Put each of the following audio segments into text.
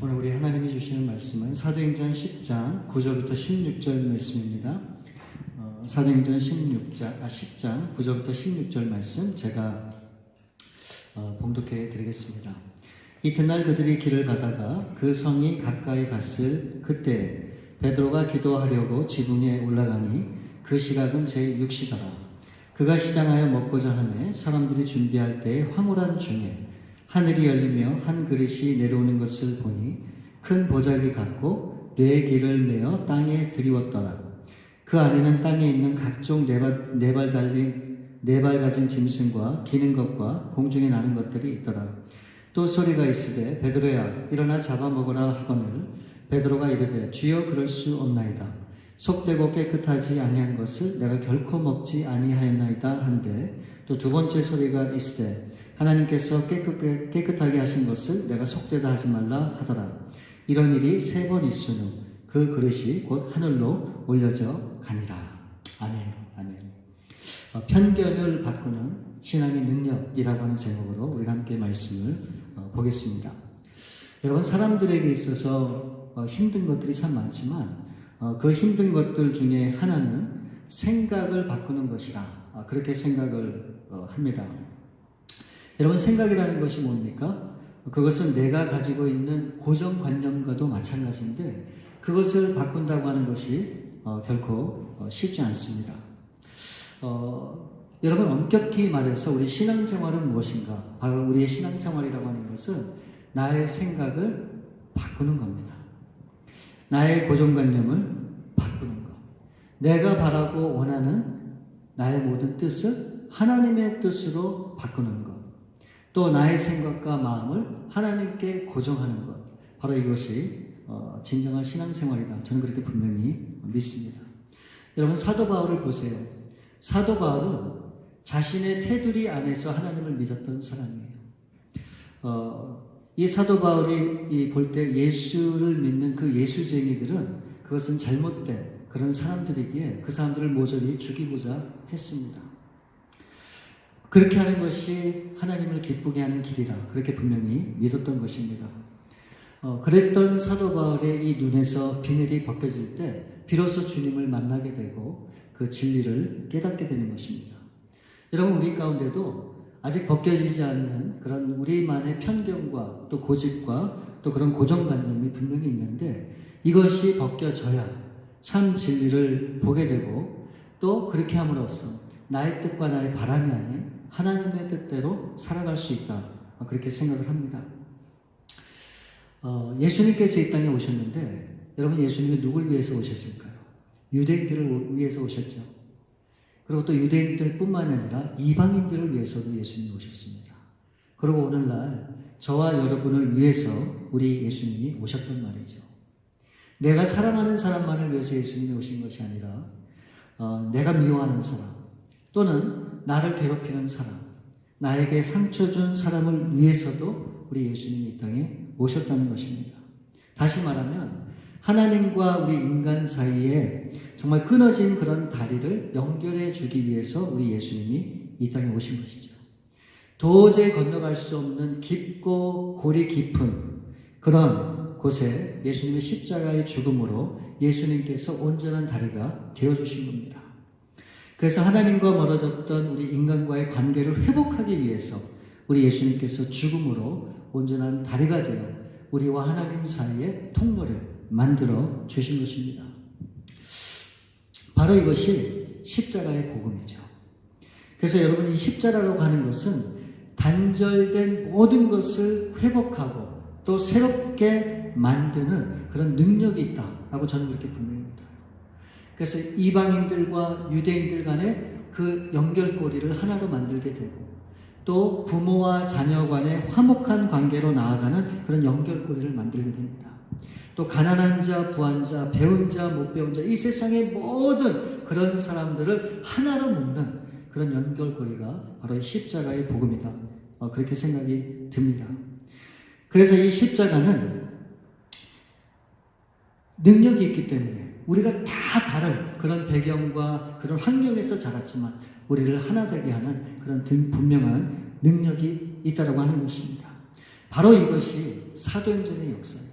오늘 우리 하나님이 주시는 말씀은 사도행전 10장 9절부터 16절 말씀입니다. 사도행전 10장 9절부터 16절 말씀 제가 봉독해 드리겠습니다. 이튿날 그들이 길을 가다가 그 성이 가까이 갔을 그때 베드로가 기도하려고 지붕에 올라가니 그 시각은 제6시더라. 그가 시장하여 먹고자 하매 사람들이 준비할 때 황홀한 중에 하늘이 열리며 한 그릇이 내려오는 것을 보니 큰 보자기 같고 뇌 길을 메어 땅에 들이웠더라. 그 안에는 땅에 있는 각종 네 발 가진 짐승과 기는 것과 공중에 나는 것들이 있더라. 또 소리가 있으되 베드로야 일어나 잡아먹으라 하거늘 베드로가 이르되 주여 그럴 수 없나이다. 속되고 깨끗하지 아니한 것을 내가 결코 먹지 아니하였나이다 한데 또 두 번째 소리가 있으되 하나님께서 깨끗하게 하신 것을 내가 속되다 하지 말라 하더라. 이런 일이 3번 있은 후 그 그릇이 곧 하늘로 올려져 가니라. 아멘. 아멘. 편견을 바꾸는 신앙의 능력이라고 하는 제목으로 우리가 함께 말씀을 보겠습니다. 여러분, 사람들에게 있어서 힘든 것들이 참 많지만 그 힘든 것들 중에 하나는 생각을 바꾸는 것이라 그렇게 생각을 합니다. 여러분, 생각이라는 것이 뭡니까? 그것은 내가 가지고 있는 고정관념과도 마찬가지인데 그것을 바꾼다고 하는 것이 결코 쉽지 않습니다. 여러분, 엄격히 말해서 우리 신앙생활은 무엇인가? 바로 우리의 신앙생활이라고 하는 것은 나의 생각을 바꾸는 겁니다. 나의 고정관념을 바꾸는 것. 내가 바라고 원하는 나의 모든 뜻을 하나님의 뜻으로 바꾸는 것. 또 나의 생각과 마음을 하나님께 고정하는 것. 바로 이것이 진정한 신앙생활이다. 저는 그렇게 분명히 믿습니다. 여러분, 사도 바울을 보세요. 사도 바울은 자신의 테두리 안에서 하나님을 믿었던 사람이에요. 이 사도 바울이 볼 때 예수를 믿는 그 예수쟁이들은 그것은 잘못된 그런 사람들이기에 그 사람들을 모조리 죽이고자 했습니다. 그렇게 하는 것이 하나님을 기쁘게 하는 길이라 그렇게 분명히 믿었던 것입니다. 그랬던 사도 바울의 이 눈에서 비늘이 벗겨질 때 비로소 주님을 만나게 되고 그 진리를 깨닫게 되는 것입니다. 여러분, 우리 가운데도 아직 벗겨지지 않는 그런 우리만의 편견과 또 고집과 또 그런 고정관념이 분명히 있는데 이것이 벗겨져야 참 진리를 보게 되고 또 그렇게 함으로써 나의 뜻과 나의 바람이 아닌 하나님의 뜻대로 살아갈 수 있다. 그렇게 생각을 합니다. 예수님께서 이 땅에 오셨는데 여러분, 예수님이 누굴 위해서 오셨을까요? 유대인들을 위해서 오셨죠. 그리고 또 유대인들 뿐만 아니라 이방인들을 위해서도 예수님이 오셨습니다. 그리고 오늘날 저와 여러분을 위해서 우리 예수님이 오셨단 말이죠. 내가 사랑하는 사람만을 위해서 예수님이 오신 것이 아니라 내가 미워하는 사람 또는 나를 괴롭히는 사람, 나에게 상처 준 사람을 위해서도 우리 예수님이 이 땅에 오셨다는 것입니다. 다시 말하면 하나님과 우리 인간 사이에 정말 끊어진 그런 다리를 연결해 주기 위해서 우리 예수님이 이 땅에 오신 것이죠. 도저히 건너갈 수 없는 깊고 골이 깊은 그런 곳에 예수님의 십자가의 죽음으로 예수님께서 온전한 다리가 되어주신 겁니다. 그래서 하나님과 멀어졌던 우리 인간과의 관계를 회복하기 위해서 우리 예수님께서 죽음으로 온전한 다리가 되어 우리와 하나님 사이의 통로를 만들어 주신 것입니다. 바로 이것이 십자가의 복음이죠. 그래서 여러분, 이 십자가라고 하는 것은 단절된 모든 것을 회복하고 또 새롭게 만드는 그런 능력이 있다라고 저는 그렇게 분명히 믿어요. 그래서 이방인들과 유대인들 간의 그 연결고리를 하나로 만들게 되고 또 부모와 자녀 간의 화목한 관계로 나아가는 그런 연결고리를 만들게 됩니다. 또 가난한 자, 부한 자, 배운 자, 못 배운 자, 이 세상의 모든 그런 사람들을 하나로 묶는 그런 연결고리가 바로 이 십자가의 복음이다. 그렇게 생각이 듭니다. 그래서 이 십자가는 능력이 있기 때문에 우리가 다 다른 그런 배경과 그런 환경에서 자랐지만 우리를 하나 되게 하는 그런 분명한 능력이 있다고 하는 것입니다. 바로 이것이 사도행전의 역사예요.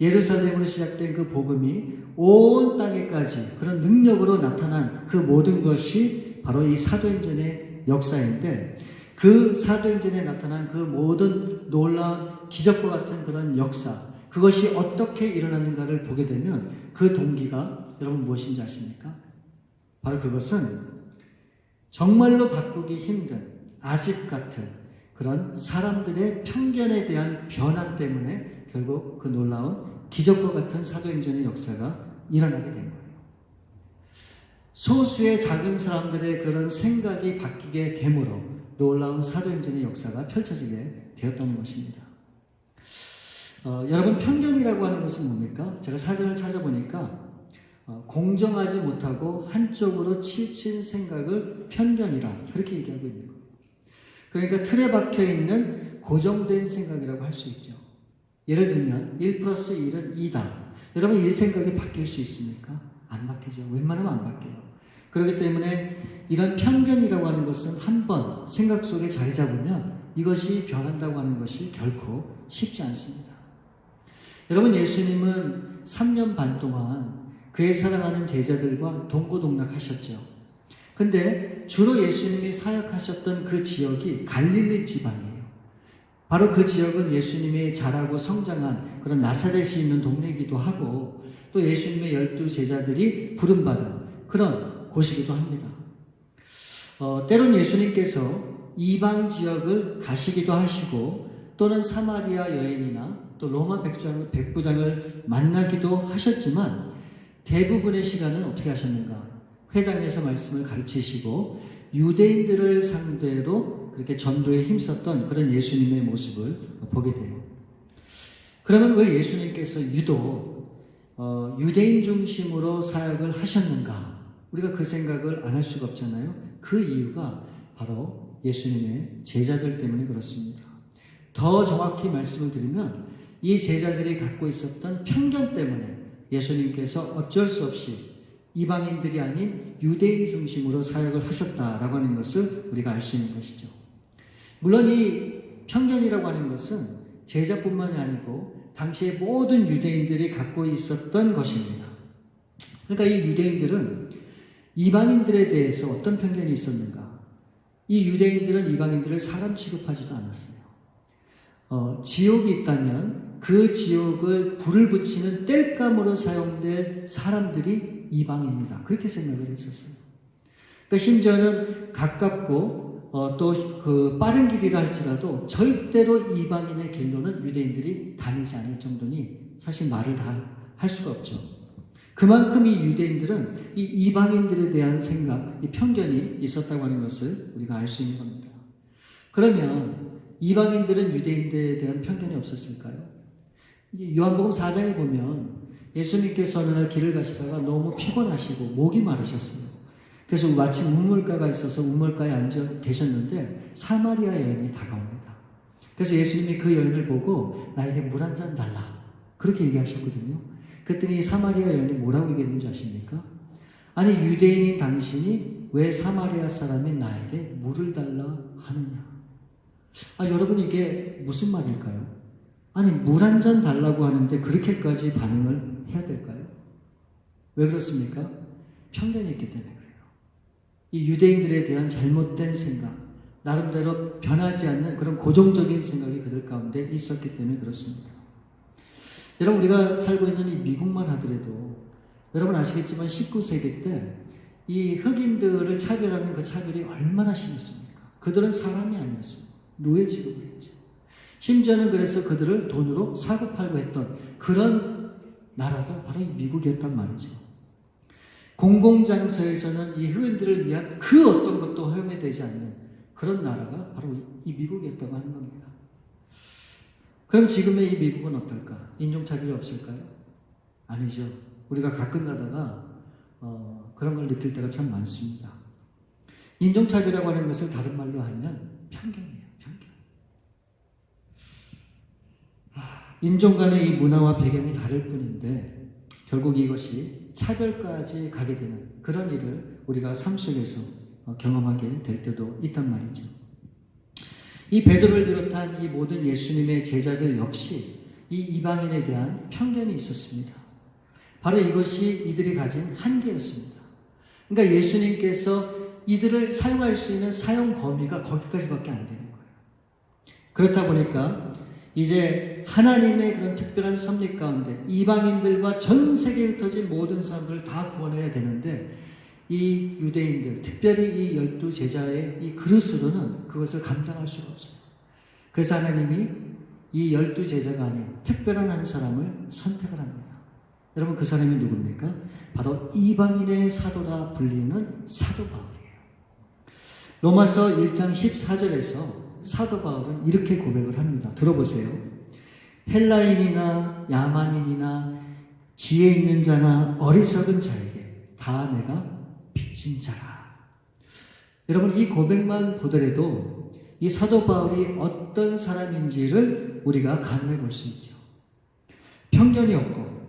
예루살렘으로 시작된 그 복음이 온 땅에까지 그런 능력으로 나타난 그 모든 것이 바로 이 사도행전의 역사인데, 그 사도행전에 나타난 그 모든 놀라운 기적과 같은 그런 역사, 그것이 어떻게 일어났는가를 보게 되면 그 동기가 여러분 무엇인지 아십니까? 바로 그것은 정말로 바꾸기 힘든 아집 같은 그런 사람들의 편견에 대한 변화 때문에 결국 그 놀라운 기적과 같은 사도행전의 역사가 일어나게 된 거예요. 소수의 작은 사람들의 그런 생각이 바뀌게 됨으로 놀라운 사도행전의 역사가 펼쳐지게 되었다는 것입니다. 여러분, 편견이라고 하는 것은 뭡니까? 제가 사전을 찾아보니까 공정하지 못하고 한쪽으로 치우친 생각을 편견이라 그렇게 얘기하고 있는 거예요. 그러니까 틀에 박혀 있는 고정된 생각이라고 할 수 있죠. 예를 들면 1 플러스 1은 2다. 여러분, 이 생각이 바뀔 수 있습니까? 안 바뀌죠. 웬만하면 안 바뀌어요. 그렇기 때문에 이런 편견이라고 하는 것은 한번 생각 속에 자리 잡으면 이것이 변한다고 하는 것이 결코 쉽지 않습니다. 여러분, 예수님은 3년 반 동안 그의 사랑하는 제자들과 동고동락하셨죠. 근데 주로 예수님이 사역하셨던 그 지역이 갈릴리 지방이에요. 바로 그 지역은 예수님이 자라고 성장한 그런 나사렛이 있는 동네이기도 하고, 또 예수님의 12 제자들이 부름받은 그런 곳이기도 합니다. 때론 예수님께서 이방 지역을 가시기도 하시고, 또는 사마리아 여인이나 또 로마 백부장을 만나기도 하셨지만, 대부분의 시간은 어떻게 하셨는가? 회당에서 말씀을 가르치시고 유대인들을 상대로 그렇게 전도에 힘썼던 그런 예수님의 모습을 보게 돼요. 그러면 왜 예수님께서 유독 유대인 중심으로 사역을 하셨는가? 우리가 그 생각을 안 할 수가 없잖아요. 그 이유가 바로 예수님의 제자들 때문에 그렇습니다. 더 정확히 말씀을 드리면 이 제자들이 갖고 있었던 편견 때문에 예수님께서 어쩔 수 없이 이방인들이 아닌 유대인 중심으로 사역을 하셨다라고 하는 것을 우리가 알 수 있는 것이죠. 물론 이 편견이라고 하는 것은 제자뿐만이 아니고 당시의 모든 유대인들이 갖고 있었던 것입니다. 그러니까 이 유대인들은 이방인들에 대해서 어떤 편견이 있었는가? 이 유대인들은 이방인들을 사람 취급하지도 않았어요. 지옥이 있다면 그 지옥을 불을 붙이는 땔감으로 사용될 사람들이 이방인이다. 그렇게 생각을 했었어요. 그러니까 심지어는 가깝고 또 그 빠른 길이라 할지라도 절대로 이방인의 길로는 유대인들이 다니지 않을 정도니 사실 말을 다 할 수가 없죠. 그만큼 이 유대인들은 이 이방인들에 대한 생각, 이 편견이 있었다고 하는 것을 우리가 알 수 있는 겁니다. 그러면 이방인들은 유대인들에 대한 편견이 없었을까요? 요한복음 4장에 보면 예수님께서 어느 날 길을 가시다가 너무 피곤하시고 목이 마르셨어요. 그래서 마침 우물가가 있어서 우물가에 앉아 계셨는데 사마리아 여인이 다가옵니다. 그래서 예수님이 그 여인을 보고 나에게 물 한 잔 달라. 그렇게 얘기하셨거든요. 그랬더니 사마리아 여인이 뭐라고 얘기했는지 아십니까? 아니, 유대인인 당신이 왜 사마리아 사람인 나에게 물을 달라 하느냐? 여러분, 이게 무슨 말일까요? 아니, 물 한 잔 달라고 하는데 그렇게까지 반응을 해야 될까요? 왜 그렇습니까? 편견이 있기 때문에 그래요. 이 유대인들에 대한 잘못된 생각, 나름대로 변하지 않는 그런 고정적인 생각이 그들 가운데 있었기 때문에 그렇습니다. 여러분, 우리가 살고 있는 이 미국만 하더라도 여러분 아시겠지만 19세기 때 이 흑인들을 차별하는 그 차별이 얼마나 심했습니까? 그들은 사람이 아니었어요. 노예 취급을 했죠. 심지어는 그래서 그들을 돈으로 사고팔고 했던 그런 나라가 바로 이 미국이었단 말이죠. 공공장소에서는 이 흑인들을 위한 그 어떤 것도 허용되지 않는 그런 나라가 바로 이 미국이었다고 하는 겁니다. 그럼 지금의 이 미국은 어떨까? 인종차별이 없을까요? 아니죠. 우리가 가끔 가다가 그런 걸 느낄 때가 참 많습니다. 인종차별이라고 하는 것을 다른 말로 하면 편견이에요. 편견. 인종 간의 이 문화와 배경이 다를 뿐인데 결국 이것이 차별까지 가게 되는 그런 일을 우리가 삶 속에서 경험하게 될 때도 있단 말이죠. 이 베드로를 비롯한 이 모든 예수님의 제자들 역시 이 이방인에 대한 편견이 있었습니다. 바로 이것이 이들이 가진 한계였습니다. 그러니까 예수님께서 이들을 사용할 수 있는 사용 범위가 거기까지밖에 안 되는 거예요. 그렇다 보니까 이제 하나님의 그런 특별한 섭리 가운데 이방인들과 전 세계에 흩어진 모든 사람들을 다 구원해야 되는데 이 유대인들, 특별히 이 12제자의 이 그릇으로는 그것을 감당할 수가 없어요. 그래서 하나님이 이 12제자가 아닌 특별한 한 사람을 선택을 합니다. 여러분, 그 사람이 누굽니까? 바로 이방인의 사도라 불리는 사도 바울이에요. 로마서 1장 14절에서 사도 바울은 이렇게 고백을 합니다. 들어보세요. 헬라인이나 야만인이나 지혜 있는 자나 어리석은 자에게 다 내가 빚진 자라. 여러분, 이 고백만 보더라도 이 사도 바울이 어떤 사람인지를 우리가 가늠해 볼 수 있죠. 편견이 없고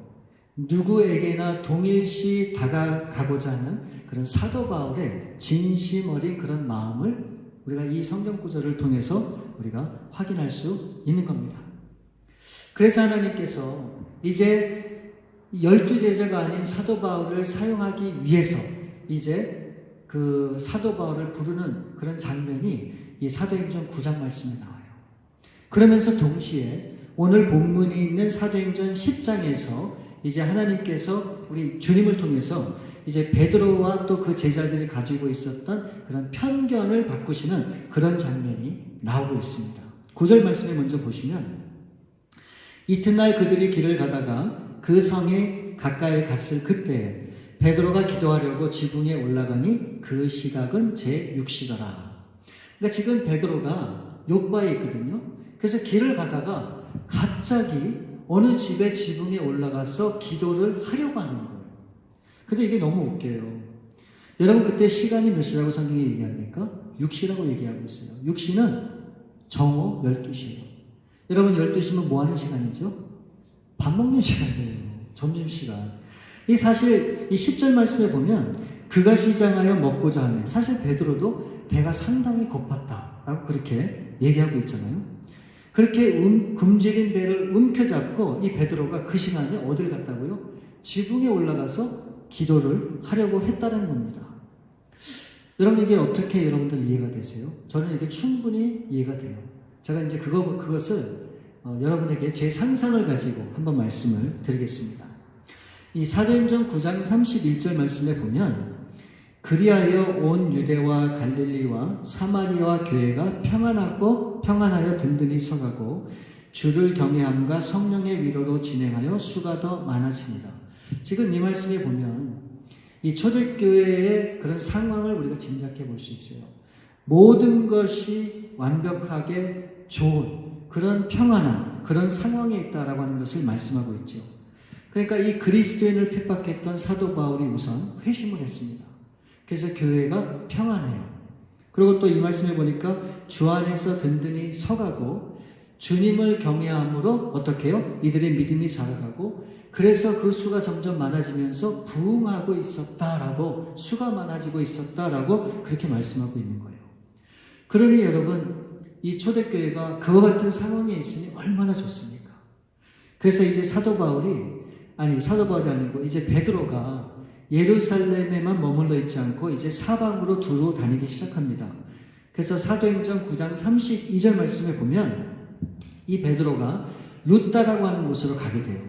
누구에게나 동일시 다가가고자 하는 그런 사도 바울의 진심 어린 그런 마음을 우리가 이 성경 구절을 통해서 우리가 확인할 수 있는 겁니다. 그래서 하나님께서 이제 12제자가 아닌 사도 바울을 사용하기 위해서 이제 그 사도 바울을 부르는 그런 장면이 이 사도행전 9장 말씀에 나와요. 그러면서 동시에 오늘 본문이 있는 사도행전 10장에서 이제 하나님께서 우리 주님을 통해서 이제 베드로와 또 그 제자들이 가지고 있었던 그런 편견을 바꾸시는 그런 장면이 나오고 있습니다. 9절 말씀에 먼저 보시면 이튿날 그들이 길을 가다가 그 성에 가까이 갔을 그때 베드로가 기도하려고 지붕에 올라가니 그 시각은 제6시더라. 그러니까 지금 베드로가 요바에 있거든요. 그래서 길을 가다가 갑자기 어느 집의 지붕에 올라가서 기도를 하려고 하는 거예요. 근데 이게 너무 웃겨요. 여러분, 그때 시간이 몇 시라고 성경이 얘기합니까? 6시라고 얘기하고 있어요. 6시는 정오 12시예요. 여러분, 12시면 뭐 하는 시간이죠? 밥 먹는 시간이에요. 점심시간. 이 사실 이 10절 말씀에 보면 그가 시장하여 먹고자 하네. 사실 베드로도 배가 상당히 고팠다라고 그렇게 얘기하고 있잖아요. 그렇게 굶주린 배를 움켜잡고 이 베드로가 그 시간에 어딜 갔다고요? 지붕에 올라가서 기도를 하려고 했다는 겁니다. 여러분, 이게 어떻게 여러분들 이해가 되세요? 저는 이게 충분히 이해가 돼요. 제가 이제 그것을 여러분에게 제 상상을 가지고 한번 말씀을 드리겠습니다. 이 사도행전 9장 31절 말씀에 보면 그리하여 온 유대와 갈릴리와 사마리아와 교회가 평안하여 든든히 서가고 주를 경외함과 성령의 위로로 진행하여 수가 더 많아집니다. 지금 이 말씀에 보면 이 초대교회의 그런 상황을 우리가 짐작해 볼 수 있어요. 모든 것이 완벽하게 좋은 그런 평안한 그런 상황에 있다라고 하는 것을 말씀하고 있죠. 그러니까 이 그리스도인을 핍박했던 사도 바울이 우선 회심을 했습니다. 그래서 교회가 평안해요. 그리고 또 이 말씀에 보니까 주 안에서 든든히 서가고 주님을 경외함으로 어떻게 해요? 이들의 믿음이 자라가고 그래서 그 수가 점점 많아지면서 부흥하고 있었다라고 수가 많아지고 있었다라고 그렇게 말씀하고 있는 거예요. 그러니 여러분, 이 초대교회가 그와 같은 상황에 있으니 얼마나 좋습니까? 그래서 이제 사도 바울이 아니고 이제 베드로가 예루살렘에만 머물러 있지 않고 이제 사방으로 두루 다니기 시작합니다. 그래서 사도행전 9장 32절 말씀에 보면 이 베드로가 루다라고 하는 곳으로 가게 돼요.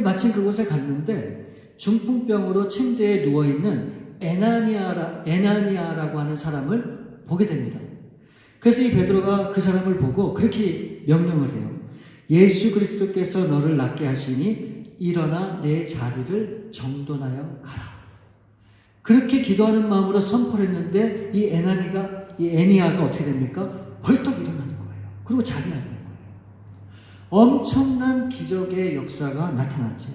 마침 그곳에 갔는데 중풍병으로 침대에 누워있는 에나니아라고 하는 사람을 보게 됩니다. 그래서 이 베드로가 그 사람을 보고 그렇게 명령을 해요. 예수 그리스도께서 너를 낫게 하시니 일어나 내 자리를 정돈하여 가라. 그렇게 기도하는 마음으로 선포를 했는데 이 에니아가 어떻게 됩니까? 벌떡 일어나는 거예요. 그리고 자리에 앉는 거예요. 엄청난 기적의 역사가 나타났죠.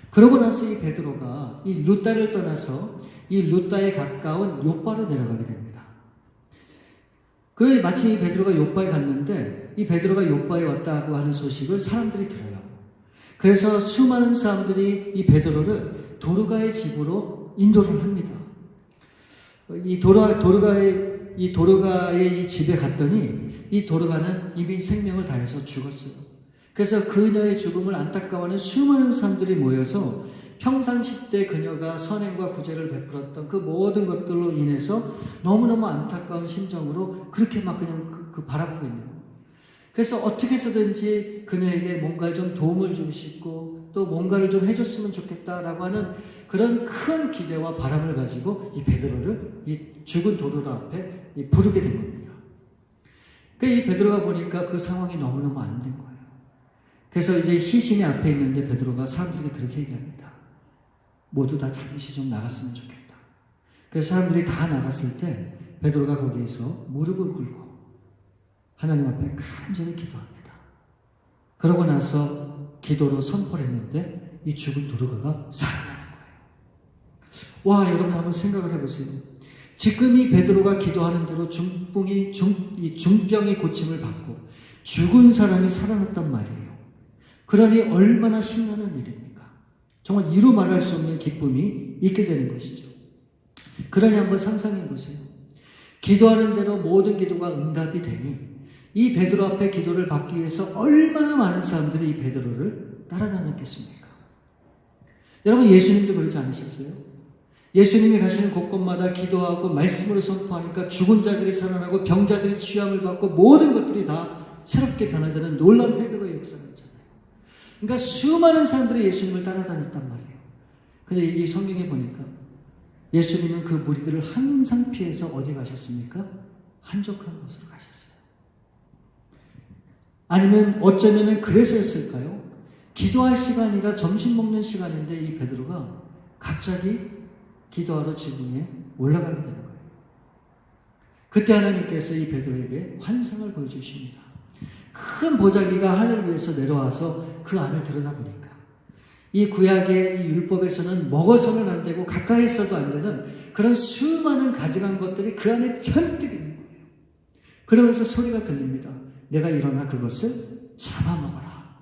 그러고 나서 이 베드로가 이 루다를 떠나서 이 루다에 가까운 요바로 내려가게 됩니다. 그러니 마치 이 베드로가 요바에 갔는데 이 베드로가 요바에 왔다고 하는 소식을 사람들이 들어요. 그래서 수많은 사람들이 이 베드로를 도르가의 집으로 인도를 합니다. 이 도르가의 이 집에 갔더니 이 도르가는 이미 생명을 다해서 죽었어요. 그래서 그녀의 죽음을 안타까워하는 수많은 사람들이 모여서 평상시 때 그녀가 선행과 구제를 베풀었던 그 모든 것들로 인해서 너무너무 안타까운 심정으로 그렇게 막 그냥 바라보고 있는 거예요. 그래서 어떻게 해서든지 그녀에게 뭔가를 좀 도움을 주고 싶고 또 뭔가를 좀 해줬으면 좋겠다라고 하는 그런 큰 기대와 바람을 가지고 이 베드로를 이 죽은 도로 앞에 부르게 된 겁니다. 이 베드로가 보니까 그 상황이 너무너무 안 된 거예요. 그래서 이제 시신이 앞에 있는데 베드로가 사람들에게 그렇게 얘기합니다. 모두 다 잠시 좀 나갔으면 좋겠다. 그래서 사람들이 다 나갔을 때 베드로가 거기에서 무릎을 꿇고 하나님 앞에 간절히 기도합니다. 그러고 나서 기도로 선포를 했는데 이 죽은 도르가가 살아나는 거예요. 와, 여러분 한번 생각을 해보세요. 지금 이 베드로가 기도하는 대로 중병이 고침을 받고 죽은 사람이 살아났단 말이에요. 그러니 얼마나 신나는 일입니까? 정말 이루 말할 수 없는 기쁨이 있게 되는 것이죠. 그러니 한번 상상해 보세요. 기도하는 대로 모든 기도가 응답이 되니 이 베드로 앞에 기도를 받기 위해서 얼마나 많은 사람들이 이 베드로를 따라다녔겠습니까? 여러분, 예수님도 그러지 않으셨어요? 예수님이 가시는 곳곳마다 기도하고 말씀으로 선포하니까 죽은 자들이 살아나고 병자들이 치유함을 받고 모든 것들이 다 새롭게 변화되는 놀라운 회복의 역사가 있잖아요. 그러니까 수많은 사람들이 예수님을 따라다녔단 말이에요. 근데 이 성경에 보니까 예수님은 그 무리들을 항상 피해서 어디 가셨습니까? 한적한 곳으로 가셨어요. 아니면 어쩌면 그래서였을까요? 기도할 시간이라 점심 먹는 시간인데 이 베드로가 갑자기 기도하러 지붕에 올라가게 되는 거예요. 그때 하나님께서 이 베드로에게 환상을 보여주십니다. 큰 보자기가 하늘 위에서 내려와서 그 안을 들여다보니까 이 구약의 이 율법에서는 먹어서는 안 되고 가까이 있어도 안 되는 그런 수많은 가증한 것들이 그 안에 잔뜩 있는 거예요. 그러면서 소리가 들립니다. 내가 일어나 그것을 잡아먹어라.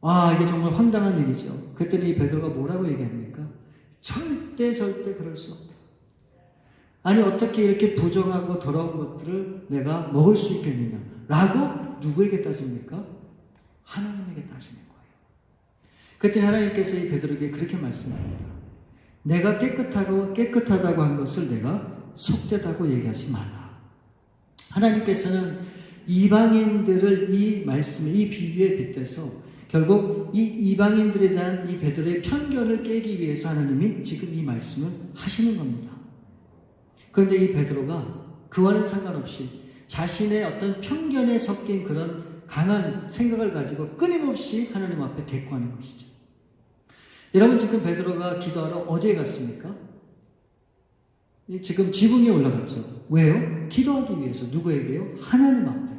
아, 이게 정말 황당한 일이죠. 그랬더니 이 베드로가 뭐라고 얘기합니까? 절대 그럴 수 없다. 아니, 어떻게 이렇게 부정하고 더러운 것들을 내가 먹을 수 있겠느냐? 라고 누구에게 따집니까? 하나님에게 따지는 거예요. 그랬더니 하나님께서 이 베드로에게 그렇게 말씀합니다. 내가 깨끗하다고 한 것을 내가 속되다고 얘기하지 마라. 하나님께서는 이방인들을 이 말씀에, 이 비유에 빗대서 결국 이 이방인들에 대한 이 베드로의 편견을 깨기 위해서 하나님이 지금 이 말씀을 하시는 겁니다. 그런데 이 베드로가 그와는 상관없이 자신의 어떤 편견에 섞인 그런 강한 생각을 가지고 끊임없이 하나님 앞에 대꾸하는 것이죠. 여러분, 지금 베드로가 기도하러 어디에 갔습니까? 지금 지붕에 올라갔죠. 왜요? 기도하기 위해서. 누구에게요? 하나님 앞에.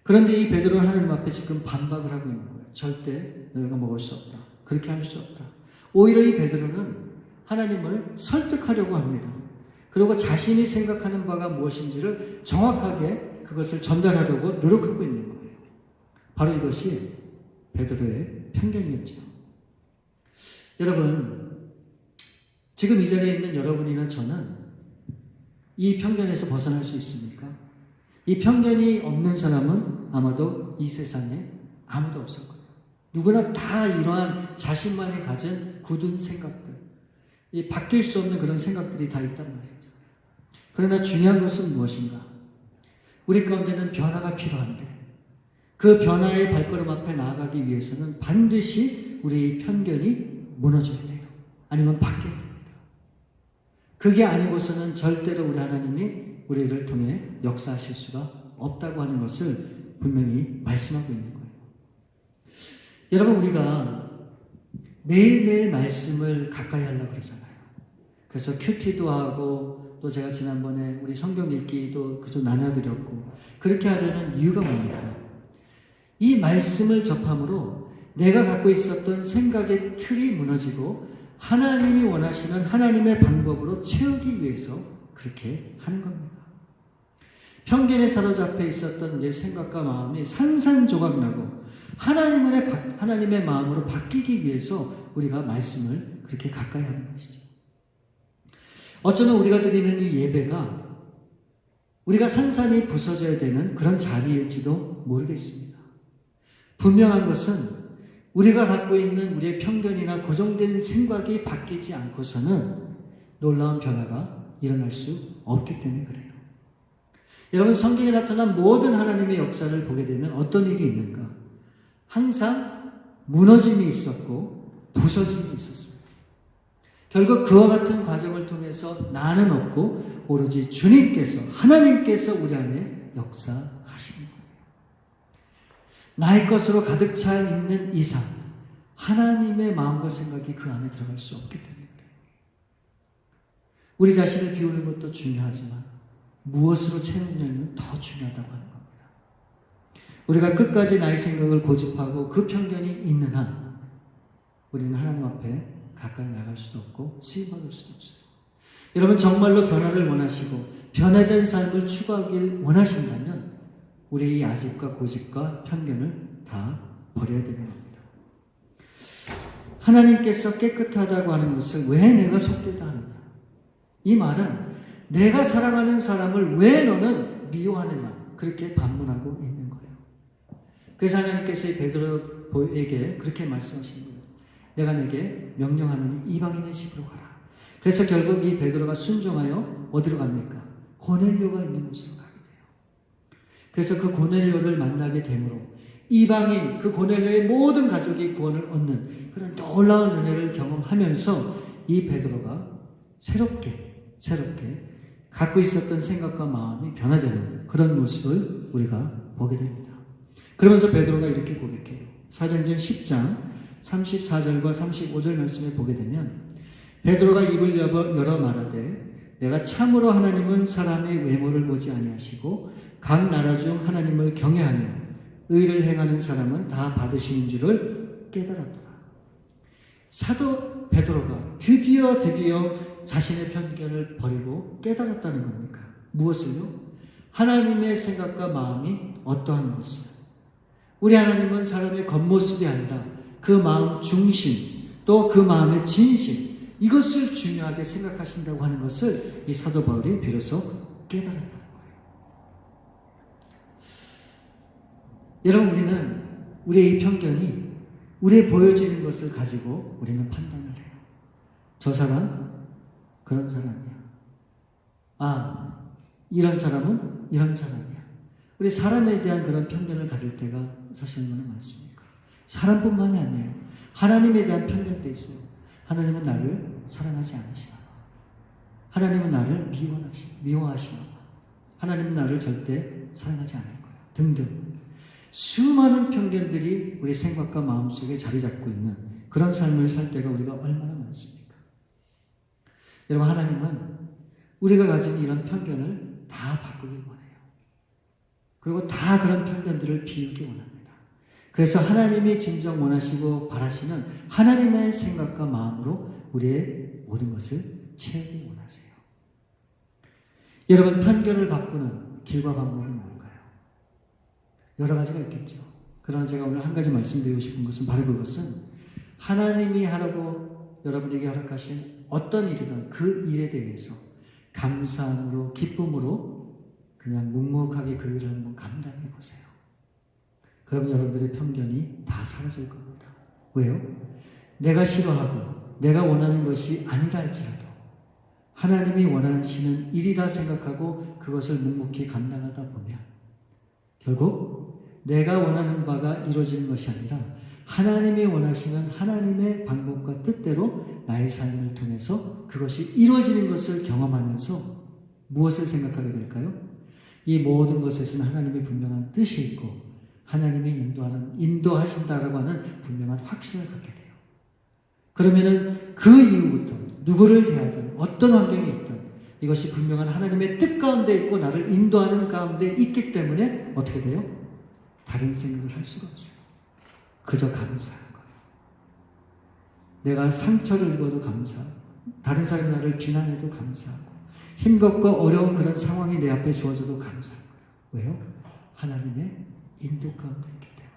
그런데 이 베드로는 하나님 앞에 지금 반박을 하고 있는 거예요. 절대 너희가 먹을 수 없다. 그렇게 할 수 없다. 오히려 이 베드로는 하나님을 설득하려고 합니다. 그리고 자신이 생각하는 바가 무엇인지를 정확하게 그것을 전달하려고 노력하고 있는 거예요. 바로 이것이 베드로의 편견이었죠. 여러분, 지금 이 자리에 있는 여러분이나 저는 이 편견에서 벗어날 수 있습니까? 이 편견이 없는 사람은 아마도 이 세상에 아무도 없을 거예요. 누구나 다 이러한 자신만이 가진 굳은 생각들, 이 바뀔 수 없는 그런 생각들이 다 있단 말이죠. 그러나 중요한 것은 무엇인가? 우리 가운데는 변화가 필요한데 그 변화의 발걸음 앞에 나아가기 위해서는 반드시 우리 편견이 무너져야 돼요. 아니면 바뀌어야 됩니다. 그게 아니고서는 절대로 우리 하나님이 우리를 통해 역사하실 수가 없다고 하는 것을 분명히 말씀하고 있는 거예요. 여러분, 우리가 매일매일 말씀을 가까이 하려고 그러잖아요. 그래서 큐티도 하고 또 제가 지난번에 우리 성경 읽기도 그도 나눠드렸고 그렇게 하려는 이유가 뭡니까? 이 말씀을 접함으로 내가 갖고 있었던 생각의 틀이 무너지고 하나님이 원하시는 하나님의 방법으로 채우기 위해서 그렇게 하는 겁니다. 편견에 사로잡혀 있었던 내 생각과 마음이 산산조각나고 하나님의 마음으로 바뀌기 위해서 우리가 말씀을 그렇게 가까이 하는 것이죠. 어쩌면 우리가 드리는 이 예배가 우리가 산산이 부서져야 되는 그런 자리일지도 모르겠습니다. 분명한 것은 우리가 갖고 있는 우리의 편견이나 고정된 생각이 바뀌지 않고서는 놀라운 변화가 일어날 수 없기 때문에 그래요. 여러분, 성경에 나타난 모든 하나님의 역사를 보게 되면 어떤 일이 있는가? 항상 무너짐이 있었고 부서짐이 있었어요. 결국 그와 같은 과정을 통해서 나는 없고 오로지 주님께서, 하나님께서 우리 안에 역사하시는 거예요. 나의 것으로 가득 차 있는 이상 하나님의 마음과 생각이 그 안에 들어갈 수 없기 때문에 그래요. 우리 자신을 비우는 것도 중요하지만 무엇으로 채우느냐는 더 중요하다고 하는 겁니다. 우리가 끝까지 나의 생각을 고집하고 그 편견이 있는 한 우리는 하나님 앞에 가까이 나갈 수도 없고 쓰임받을 수도 없어요. 여러분, 정말로 변화를 원하시고 변화된 삶을 추구하길 원하신다면 우리의 이 아집과 고집과 편견을 다 버려야 되는 겁니다. 하나님께서 깨끗하다고 하는 것을 왜 내가 속되다 하느냐? 이 말은 내가 사랑하는 사람을 왜 너는 미워하느냐? 그렇게 반문하고 있는 거예요. 그래서 하나님께서 베드로에게 그렇게 말씀하시는 거예요. 내가 내게 명령하노니 이방인의 집으로 가라. 그래서 결국 이 베드로가 순종하여 어디로 갑니까? 고넬료가 있는 곳으로 가게 돼요. 그래서 그 고넬료를 만나게 되므로 이방인 그 고넬료의 모든 가족이 구원을 얻는 그런 놀라운 은혜를 경험하면서 이 베드로가 새롭게 갖고 있었던 생각과 마음이 변화되는 그런 모습을 우리가 보게 됩니다. 그러면서 베드로가 이렇게 고백해요. 사도행전 10장 34절과 35절 말씀을 보게 되면 베드로가 입을 열어 말하되 내가 참으로 하나님은 사람의 외모를 보지 아니하시고 각 나라 중 하나님을 경외하며 의를 행하는 사람은 다 받으시는 줄을 깨달았더라. 사도 베드로가 드디어 자신의 편견을 버리고 깨달았다는 겁니까? 무엇을요? 하나님의 생각과 마음이 어떠한 것을. 우리 하나님은 사람의 겉모습이 아니라 그 마음 중심, 또 그 마음의 진심, 이것을 중요하게 생각하신다고 하는 것을 이 사도 바울이 비로소 깨달았다는 거예요. 여러분, 우리는 우리의 이 편견이 우리의 보여지는 것을 가지고 우리는 판단을 해요. 저 사람 그런 사람이야. 아, 이런 사람은 이런 사람이야. 우리 사람에 대한 그런 편견을 가질 때가 사실 얼마나 많습니까? 사람뿐만이 아니에요. 하나님에 대한 편견도 있어요. 하나님은 나를 사랑하지 않으시나 봐. 하나님은 나를 미워하시나 봐. 하나님은 나를 절대 사랑하지 않을 거야. 등등. 수많은 편견들이 우리 생각과 마음속에 자리 잡고 있는 그런 삶을 살 때가 우리가 얼마나 많습니까? 여러분, 하나님은 우리가 가진 이런 편견을 다 바꾸길 원해요. 그리고 다 그런 편견들을 비우기 원합니다. 그래서 하나님이 진정 원하시고 바라시는 하나님의 생각과 마음으로 우리의 모든 것을 채우기 원하세요. 여러분, 편견을 바꾸는 길과 방법은 뭘까요? 여러 가지가 있겠죠. 그러나 제가 오늘 한 가지 말씀드리고 싶은 것은 바로 그것은 하나님이 하라고 여러분에게 허락하신 어떤 일이든 그 일에 대해서 감사함으로 기쁨으로 그냥 묵묵하게 그 일을 한번 감당해 보세요. 그럼 여러분들의 편견이 다 사라질 겁니다. 왜요? 내가 싫어하고 내가 원하는 것이 아니라 할지라도 하나님이 원하시는 일이라 생각하고 그것을 묵묵히 감당하다 보면 결국 내가 원하는 바가 이루어지는 것이 아니라 하나님이 원하시는 하나님의 방법과 뜻대로 나의 삶을 통해서 그것이 이루어지는 것을 경험하면서 무엇을 생각하게 될까요? 이 모든 것에서는 하나님의 분명한 뜻이 있고 하나님이 인도하신다라고 하는 분명한 확신을 갖게 돼요. 그러면은 그 이후부터 누구를 대하든 어떤 환경에 있든 이것이 분명한 하나님의 뜻 가운데 있고 나를 인도하는 가운데 있기 때문에 어떻게 돼요? 다른 생각을 할 수가 없어요. 그저 감사한 거예요. 내가 상처를 입어도 감사하고 다른 사람이 나를 비난해도 감사하고 힘겹고 어려운 그런 상황이 내 앞에 주어져도 감사한 거예요. 왜요? 하나님의 인도 가운데 있기 때문에.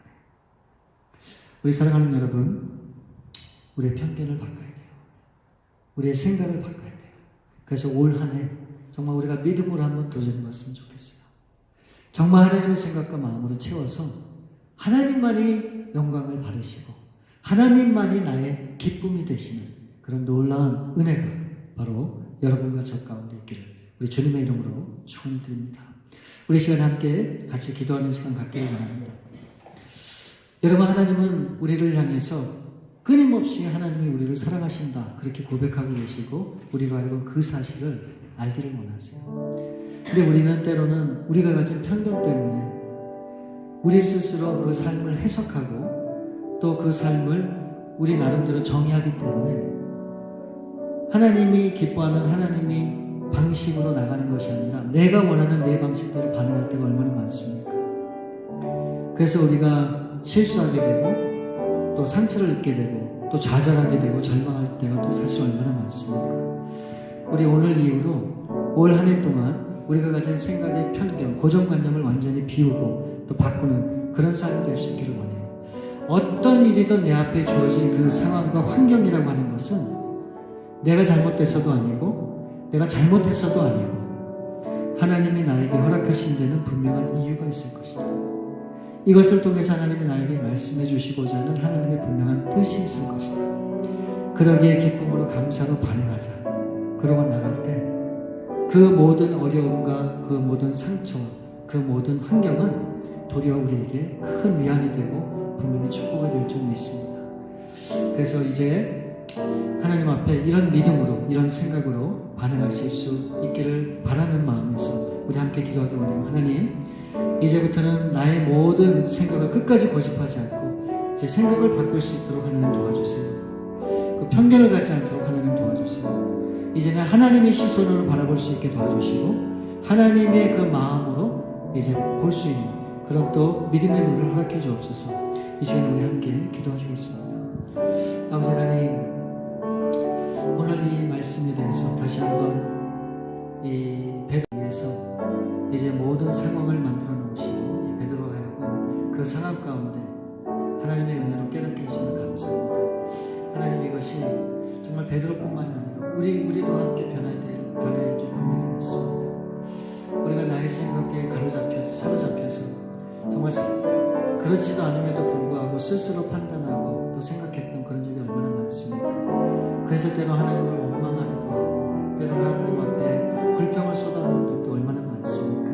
우리 사랑하는 여러분, 우리의 편견을 바꿔야 돼요. 우리의 생각을 바꿔야 돼요. 그래서 올 한 해 정말 우리가 믿음으로 한번 도전해 봤으면 좋겠어요. 정말 하나님의 생각과 마음으로 채워서 하나님만이 영광을 받으시고 하나님만이 나의 기쁨이 되시는 그런 놀라운 은혜가 바로 여러분과 저 가운데 있기를 우리 주님의 이름으로 축원드립니다. 우리 시간 함께 같이 기도하는 시간 갖기를 바랍니다. 여러분, 하나님은 우리를 향해서 끊임없이 하나님이 우리를 사랑하신다 그렇게 고백하고 계시고 우리로 하여금 그 사실을 알기를 원하세요. 근데 우리는 때로는 우리가 가진 편견 때문에 우리 스스로 그 삶을 해석하고 또 그 삶을 우리 나름대로 정의하기 때문에 하나님이 기뻐하는 하나님이 방식으로 나가는 것이 아니라 내가 원하는 내 방식대로 반응할 때가 얼마나 많습니까? 그래서 우리가 실수하게 되고 또 상처를 입게 되고 또 좌절하게 되고 절망할 때가 또 사실 얼마나 많습니까? 우리 오늘 이후로 올 한 해 동안 우리가 가진 생각의 편견, 고정관념을 완전히 비우고 또 바꾸는 그런 삶이 될 수 있기를 원해요. 어떤 일이든 내 앞에 주어진 그 상황과 환경이라고 하는 것은 내가 잘못돼서도 아니고 내가 잘못해서도 아니고 하나님이 나에게 허락하신 데는 분명한 이유가 있을 것이다. 이것을 통해서 하나님이 나에게 말씀해 주시고자 하는 하나님의 분명한 뜻이 있을 것이다. 그러기에 기쁨으로 감사로 반응하자. 그러고 나갈 때 그 모든 어려움과 그 모든 상처와 그 모든 환경은 도리어 우리에게 큰 위안이 되고 분명히 축복이 될 줄 믿습니다. 그래서 이제 하나님 앞에 이런 믿음으로 이런 생각으로 반응하실 수 있기를 바라는 마음에서 우리 함께 기도하기 원해요. 하나님, 이제부터는 나의 모든 생각을 끝까지 고집하지 않고 제 생각을 바꿀 수 있도록 하나님 도와주세요. 그 편견을 갖지 않도록 하나님 도와주세요. 이제는 하나님의 시선으로 바라볼 수 있게 도와주시고 하나님의 그 마음으로 이제 볼 수 있는 그런 또 믿음의 눈을 허락해 주옵소서. 이 시간에 우리 함께 기도하시겠습니다. 아버지 하나님, 오늘 이 말씀에 대해서 다시 한번 이 베드로를 위해서 이제 모든 상황을 만들어 놓으시고 이 베드로가 하여금 그 상황 가운데 하나님의 은혜로 깨닫게 해주시면 감사합니다. 하나님, 이것이 정말 베드로뿐만 아니라 우리도 함께 변해야 될 줄 분명히 믿습니다. 우리가 나의 생각에 사로잡혀서 정말 그렇지도 않음에도 불구하고 스스로 판단하고 또 생각했던 그런 적이 얼마나 많습니까? 그래서 때로 하나님을 원망하기도 하고 때로는 하나님 앞에 불평을 쏟아놓은 적도 얼마나 많습니까?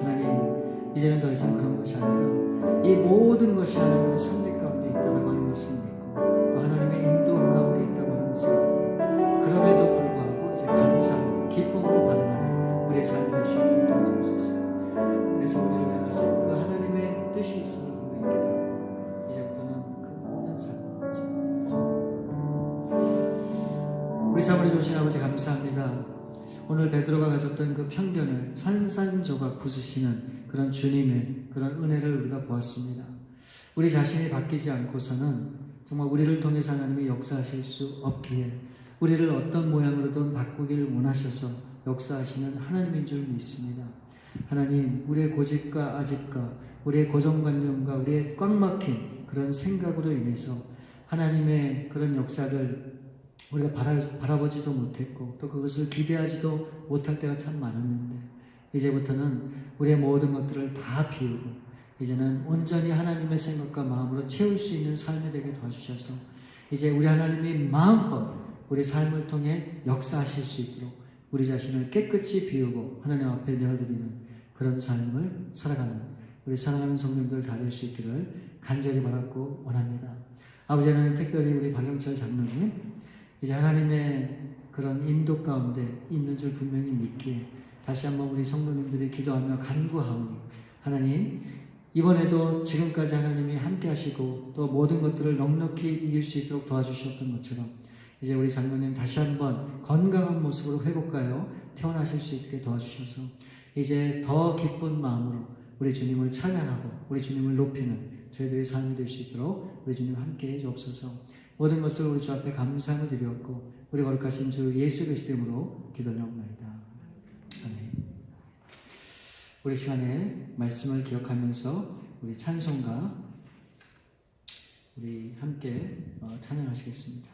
하나님, 이제는 더 이상 그런 것이 아니라 이 모든 것이 하나님의 선택 가운데 있다고 하는 것을 믿고 또 하나님의 인도 가운데 있다고 하는 것을 믿고 그럼에도 불구하고 이제 감사로 기쁨으로 반응하는 우리의 삶이 될 수 있도록 도와주옵소서. 그래서 우리를 향해서 그 하나님의 뜻이 있음을 분명히 깨닫고 이제부터는 그 모든 삶을 우리 사모님 좋으신 아버지 감사합니다. 오늘 베드로가 가졌던 그 편견을 산산조각 부수시는 그런 주님의 그런 은혜를 우리가 보았습니다. 우리 자신이 바뀌지 않고서는 정말 우리를 통해서 하나님이 역사하실 수 없기에 우리를 어떤 모양으로든 바꾸기를 원하셔서 역사하시는 하나님인 줄 믿습니다. 하나님, 우리의 고집과 아집과 우리의 고정관념과 우리의 꽉 막힌 그런 생각으로 인해서 하나님의 그런 역사를 우리가 바라보지도 못했고 또 그것을 기대하지도 못할 때가 참 많았는데 이제부터는 우리의 모든 것들을 다 비우고 이제는 온전히 하나님의 생각과 마음으로 채울 수 있는 삶이 되게 도와주셔서 이제 우리 하나님이 마음껏 우리 삶을 통해 역사하실 수 있도록 우리 자신을 깨끗이 비우고 하나님 앞에 내어드리는 그런 삶을 살아가는 우리 사랑하는 성도님들 다 될 수 있기를 간절히 바랐고 원합니다. 아버지 하나님, 특별히 우리 박영철 장로님 이제 하나님의 그런 인도 가운데 있는 줄 분명히 믿기에 다시 한번 우리 성도님들이 기도하며 간구하오니 하나님, 이번에도 지금까지 하나님이 함께 하시고 또 모든 것들을 넉넉히 이길 수 있도록 도와주셨던 것처럼 이제 우리 장로님 다시 한번 건강한 모습으로 회복하여 태어나실 수 있게 도와주셔서 이제 더 기쁜 마음으로 우리 주님을 찬양하고 우리 주님을 높이는 저희들의 삶이 될 수 있도록 우리 주님 함께 해주옵소서. 모든 것을 우리 주 앞에 감사함을 드렸고 우리 거룩하신 주 예수 그리스도 이름으로 기도하옵나이다. 아멘. 우리 시간에 말씀을 기억하면서 우리 찬송가 우리 함께 찬양하시겠습니다.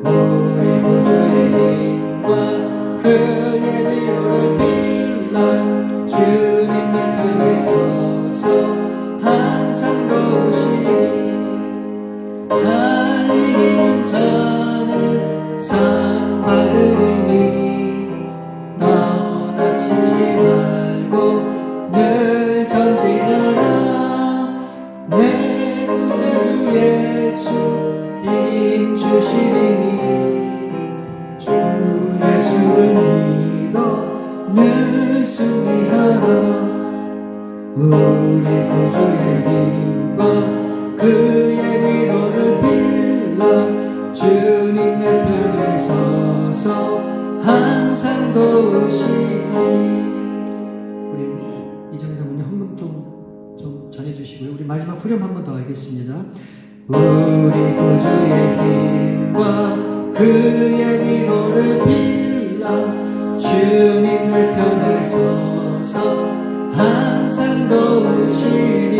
우리 구주의 힘과 그의 위로를 빌라 주님의 편에 서서 항상 도우시니 잘 이기는 자는 상 받으리니 너나 치지 말고 늘 전진하라 내 구세주 예수 힘 주시리니 주 예수를 믿어 늘 승리하라 우리 구주의 힘과 그의 위로를 빌라 주님 내 편에 서서 항상 도우시니 우리 이정희 사모님 헌금도 좀 전해주시고요. 우리 마지막 후렴 한 번 더 하겠습니다. 우리 구주의 힘과 그의 위로를 빌라 주님 내 편에 서서 항상 도우시니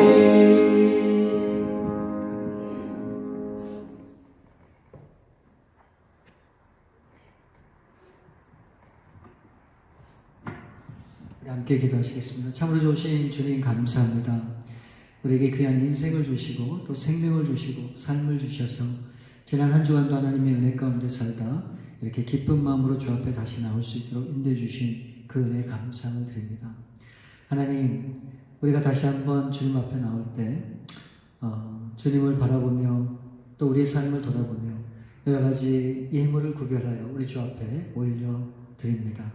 함께 기도하시겠습니다. 참으로 좋으신 주님 감사합니다. 우리에게 귀한 인생을 주시고 또 생명을 주시고 삶을 주셔서 지난 한 주간도 하나님의 은혜 가운데 살다 이렇게 기쁜 마음으로 주 앞에 다시 나올 수 있도록 인도해 주신 그 은혜에 감사를 드립니다. 하나님, 우리가 다시 한번 주님 앞에 나올 때 주님을 바라보며 또 우리의 삶을 돌아보며 여러 가지 예물을 구별하여 우리 주 앞에 올려드립니다.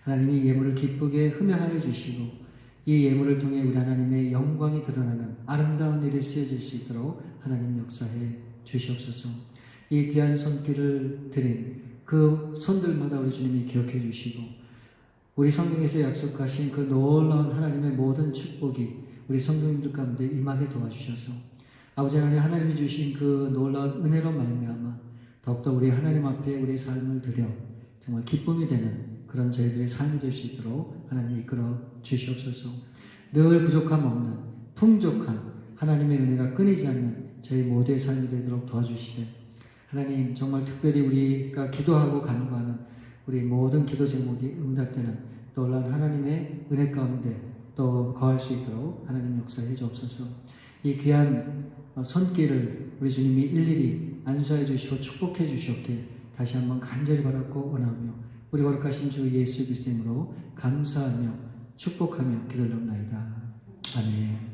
하나님이 예물을 기쁘게 흠양하여 주시고 이 예물을 통해 우리 하나님의 영광이 드러나는 아름다운 일이 쓰여질 수 있도록 하나님 역사해 주시옵소서. 이 귀한 손길을 드린 그 손들마다 우리 주님이 기억해 주시고 우리 성경에서 약속하신 그 놀라운 하나님의 모든 축복이 우리 성도님들 가운데 임하게 도와주셔서 아버지 하나님이 주신 그 놀라운 은혜로 말미암아 더욱더 우리 하나님 앞에 우리의 삶을 드려 정말 기쁨이 되는 그런 저희들의 삶이 될 수 있도록 하나님 이끌어 주시옵소서. 늘 부족함 없는 풍족한 하나님의 은혜가 끊이지 않는 저희 모두의 삶이 되도록 도와주시되 하나님 정말 특별히 우리가 기도하고 간구하는 우리 모든 기도 제목이 응답되는 놀라운 하나님의 은혜 가운데 또 거할 수 있도록 하나님 역사해 주옵소서. 이 귀한 손길을 우리 주님이 일일이 안수해 주시고 축복해 주시옵길 다시 한번 간절히 바랐고 원하며 우리 거룩하신 주 예수 그리스도 이름으로 감사하며 축복하며 기도를 올리옵나이다. 아멘.